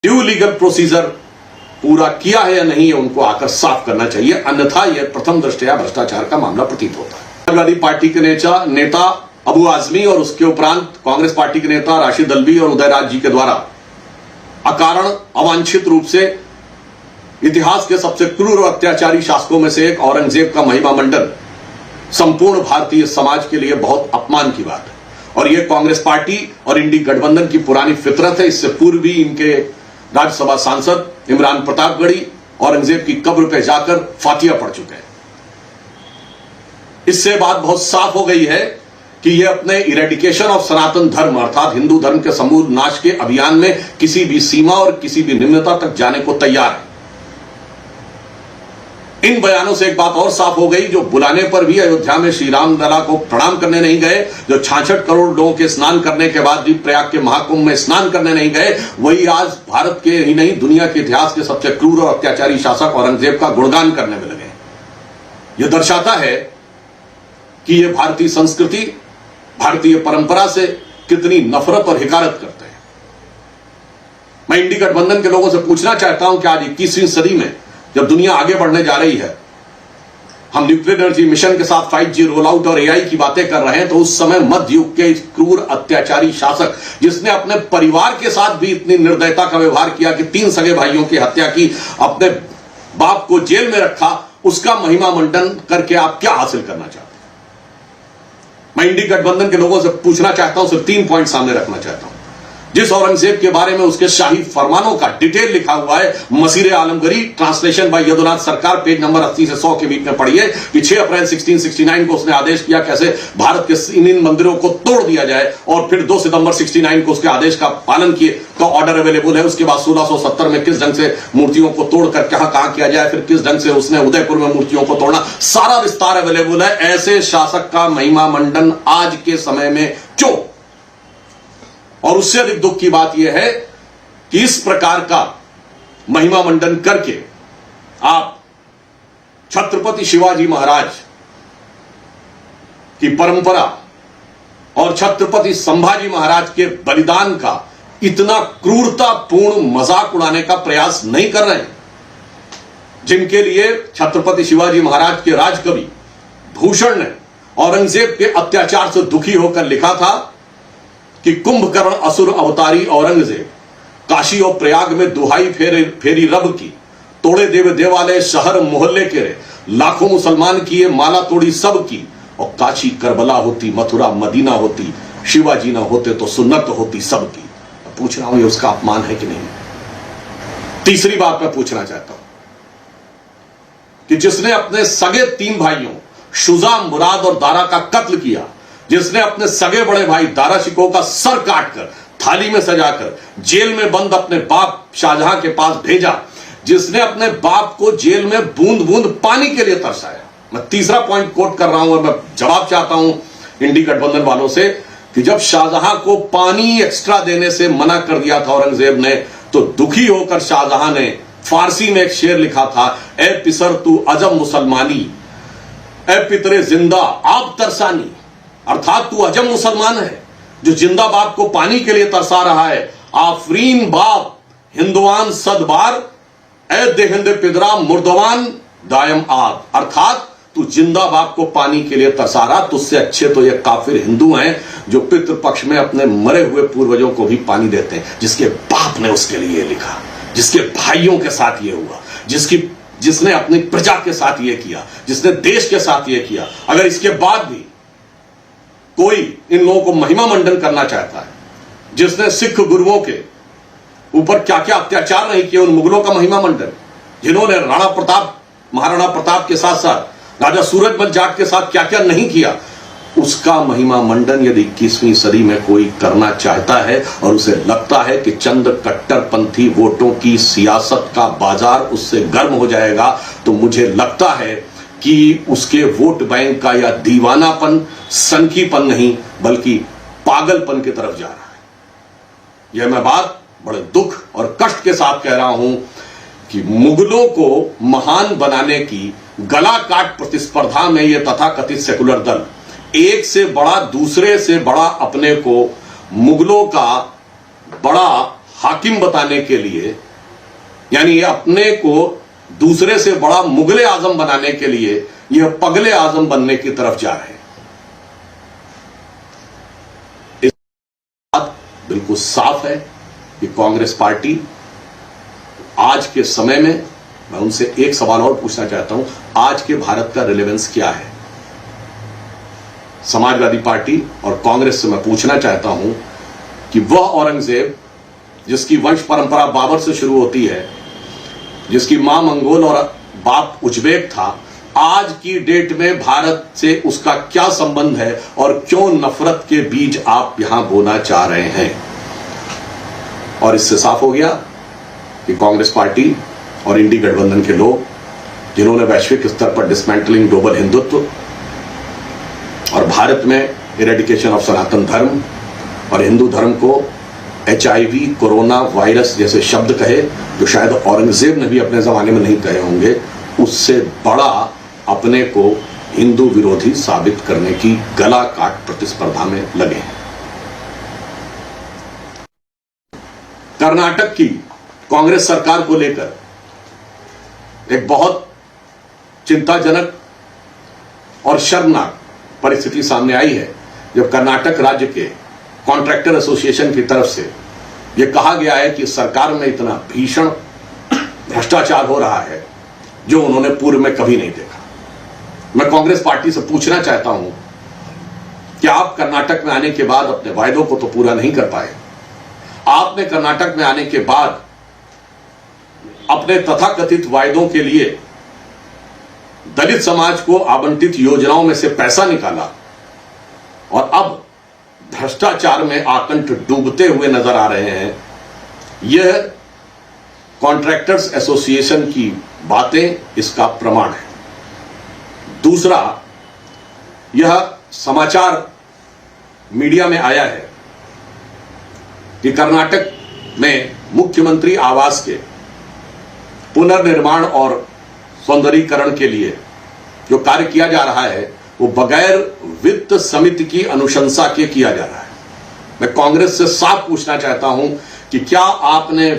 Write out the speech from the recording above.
Due legal procedure पूरा किया है या नहीं है उनको आकर साफ करना चाहिए, अन्यथा यह प्रथम दृष्टया भ्रष्टाचार का मामला प्रतीत होता है। समाजवादी पार्टी के नेता अबू आजमी और उसके उपरांत कांग्रेस पार्टी के नेता राशिद अल्वी और उदयराज जी के द्वारा अकारण अवांछित रूप से इतिहास के सबसे क्रूर और अत्याचारी शासकों में से एक औरंगजेब का महिमा मंडन संपूर्ण भारतीय समाज के लिए बहुत अपमान की बात है। और यह कांग्रेस पार्टी और इंडी गठबंधन की पुरानी फितरत है। इससे पूर्व भी इनके राज्यसभा सांसद इमरान प्रतापगढ़ी औरंगजेब की कब्र पे जाकर फातिया पढ़ चुके हैं। इससे बात बहुत साफ हो गई है कि यह अपने इरेडिकेशन ऑफ सनातन धर्म अर्थात हिंदू धर्म के समूल नाश के अभियान में किसी भी सीमा और किसी भी निम्नता तक जाने को तैयार है। इन बयानों से एक बात और साफ हो गई, जो बुलाने पर भी अयोध्या में श्री राम लला को प्रणाम करने नहीं गए, जो 66 करोड़ लोगों के स्नान करने के बाद भी प्रयाग के महाकुंभ में स्नान करने नहीं गए, वही आज भारत के ही नहीं दुनिया के इतिहास के सबसे क्रूर और अत्याचारी शासक औरंगजेब का गुणगान करने में लगे। यह दर्शाता है कि यह भारतीय संस्कृति, भारतीय परंपरा से कितनी नफरत और हिकारत करते हैं। मैं इंडी गठबंधन के लोगों से पूछना चाहता हूं कि आज 21वीं सदी में जब दुनिया आगे बढ़ने जा रही है, हम न्यूक्लियर एनर्जी मिशन के साथ 5G रोल आउट और AI की बातें कर रहे हैं, तो उस समय मध्य युग के इस क्रूर अत्याचारी शासक जिसने अपने परिवार के साथ भी इतनी निर्दयता का व्यवहार किया कि 3 सगे भाइयों की हत्या की, अपने बाप को जेल में रखा, उसका महिमा मंडन करके आप क्या हासिल करना चाहते हैं? मैं इंडी गठबंधन के लोगों से पूछना चाहता हूं, सिर्फ 3 पॉइंट सामने रखना चाहता हूं। जिस औरंगजेब के बारे में उसके शाही फरमानों का डिटेल लिखा हुआ है, मसीरे आलमगीरी, ट्रांसलेशन बाय यदुनाथ सरकार, पेज नंबर 80 से 100 के बीच में पढ़िए कि 6 अप्रैल 1669 को उसने आदेश किया कैसे भारत के इन मंदिरों को तोड़ दिया जाए, और फिर 2 सितंबर 69 को उसके आदेश का पालन किए का ऑर्डर अवेलेबल है। उसके बाद 1670 में किस ढंग से मूर्तियों को तोड़कर कहां किया जाए, फिर किस ढंग से उसने उदयपुर में मूर्तियों को तोड़ना, सारा विस्तार अवेलेबल है। ऐसे शासक का महिमा मंडन आज के समय में क्यों? और उससे अधिक दुख की बात यह है कि इस प्रकार का महिमा मंडन करके आप छत्रपति शिवाजी महाराज की परंपरा और छत्रपति संभाजी महाराज के बलिदान का इतना क्रूरतापूर्ण मजाक उड़ाने का प्रयास नहीं कर रहे हैं, जिनके लिए छत्रपति शिवाजी महाराज के राजकवि भूषण ने औरंगजेब के अत्याचार से दुखी होकर लिखा था कि कुंभकर्ण असुर अवतारी औरंगजेब काशी और प्रयाग में दुहाई फेरी रब की, तोड़े देव देवालय शहर मोहल्ले के रे, लाखों मुसलमान किए माला तोड़ी सब की, और काशी करबला होती मथुरा मदीना होती, शिवाजी ना होते तो सुन्नत होती सबकी। पूछ रहा हूं ये उसका अपमान है कि नहीं? तीसरी बात मैं पूछना चाहता हूं कि जिसने अपने सगे 3 भाइयों शुजा, मुराद और दारा का कत्ल किया, जिसने अपने सगे बड़े भाई दारा शिकोह का सर काटकर थाली में सजाकर जेल में बंद अपने बाप शाहजहां के पास भेजा, जिसने अपने बाप को जेल में बूंद बूंद पानी के लिए तरसाया। मैं तीसरा पॉइंट कोट कर रहा हूं और मैं जवाब चाहता हूं इंडी गठबंधन वालों से कि जब शाहजहां को पानी एक्स्ट्रा देने से मना कर दिया था औरंगजेब ने, तो दुखी होकर शाहजहां ने फारसी में एक शेर लिखा था, ए पिसर तू अजम मुसलमानी, ए पितरे जिंदा आब तरसानी, अर्थात तू अजम मुसलमान है जो जिंदा बाप को पानी के लिए तरसा रहा है। आफरीन बाप हिंदुआन सदबार, ए देहिंदे पिदरा मुर्दवान दायम आग, अर्थात तू जिंदा बाप को पानी के लिए तरसा रहा। तुझसे अच्छे तो ये काफिर हिंदू हैं जो पितृपक्ष में अपने मरे हुए पूर्वजों को भी पानी देते हैं, जिसके बाप ने उसके लिए लिखा, जिसके भाइयों के साथ ये हुआ, जिसने अपनी प्रजा के साथ ये किया, जिसने देश के साथ ये किया। अगर इसके बाद भी कोई इन लोगों को महिमा मंडन करना चाहता है, जिसने सिख गुरुओं के ऊपर क्या क्या अत्याचार नहीं किए, उन मुगलों का महिमा मंडन, जिन्होंने महाराणा प्रताप के साथ साथ राजा सूरजमल जाट के साथ क्या क्या नहीं किया, उसका महिमा मंडन यदि 21वीं सदी में कोई करना चाहता है और उसे लगता है कि चंद कट्टरपंथी वोटों की सियासत का बाजार उससे गर्म हो जाएगा, तो मुझे लगता है कि उसके वोट बैंक का या दीवानापन, सनकीपन नहीं बल्कि पागलपन की तरफ जा रहा है। यह मैं बात बड़े दुख और कष्ट के साथ कह रहा हूं कि मुगलों को महान बनाने की गला काट प्रतिस्पर्धा में यह तथाकथित सेकुलर दल एक से बड़ा दूसरे से बड़ा अपने को मुगलों का बड़ा हाकिम बताने के लिए, यानी ये अपने को दूसरे से बड़ा मुगले आजम बनाने के लिए यह पगले आजम बनने की तरफ जा रहे हैं। इस बात बिल्कुल साफ है कि कांग्रेस पार्टी आज के समय में, मैं उनसे एक सवाल और पूछना चाहता हूं, आज के भारत का रिलेवेंस क्या है? समाजवादी पार्टी और कांग्रेस से मैं पूछना चाहता हूं कि वह औरंगजेब जिसकी वंश परंपरा बाबर से शुरू होती है, जिसकी मां मंगोल और बाप उज्बेक था, आज की डेट में भारत से उसका क्या संबंध है और क्यों नफरत के बीज आप यहां बोना चाह रहे हैं? और इससे साफ हो गया कि कांग्रेस पार्टी और इंडी गठबंधन के लोग, जिन्होंने वैश्विक स्तर पर डिसमेंटलिंग ग्लोबल हिंदुत्व और भारत में इरेडिकेशन ऑफ सनातन धर्म और हिंदू धर्म को HIV, कोरोना वायरस जैसे शब्द कहे, जो शायद औरंगजेब ने भी अपने जमाने में नहीं कहे होंगे, उससे बड़ा अपने को हिंदू विरोधी साबित करने की गला काट प्रतिस्पर्धा में लगे हैं। कर्नाटक की कांग्रेस सरकार को लेकर एक बहुत चिंताजनक और शर्मनाक परिस्थिति सामने आई है, जब कर्नाटक राज्य के कॉन्ट्रैक्टर एसोसिएशन की तरफ से यह कहा गया है कि सरकार में इतना भीषण भ्रष्टाचार हो रहा है जो उन्होंने पूर्व में कभी नहीं देखा। मैं कांग्रेस पार्टी से पूछना चाहता हूं कि आप कर्नाटक में आने के बाद अपने वायदों को तो पूरा नहीं कर पाए। आपने कर्नाटक में आने के बाद अपने तथाकथित वायदों के लिए दलित समाज को आवंटित योजनाओं में से पैसा निकाला और अब भ्रष्टाचार में आकंठ डूबते हुए नजर आ रहे हैं। यह कॉन्ट्रैक्टर्स एसोसिएशन की बातें इसका प्रमाण है। दूसरा, यह समाचार मीडिया में आया है कि कर्नाटक में मुख्यमंत्री आवास के पुनर्निर्माण और सौंदर्यीकरण के लिए जो कार्य किया जा रहा है वो बगैर वित्त समिति की अनुशंसा के किया जा रहा है। मैं कांग्रेस से साफ पूछना चाहता हूं कि क्या आपने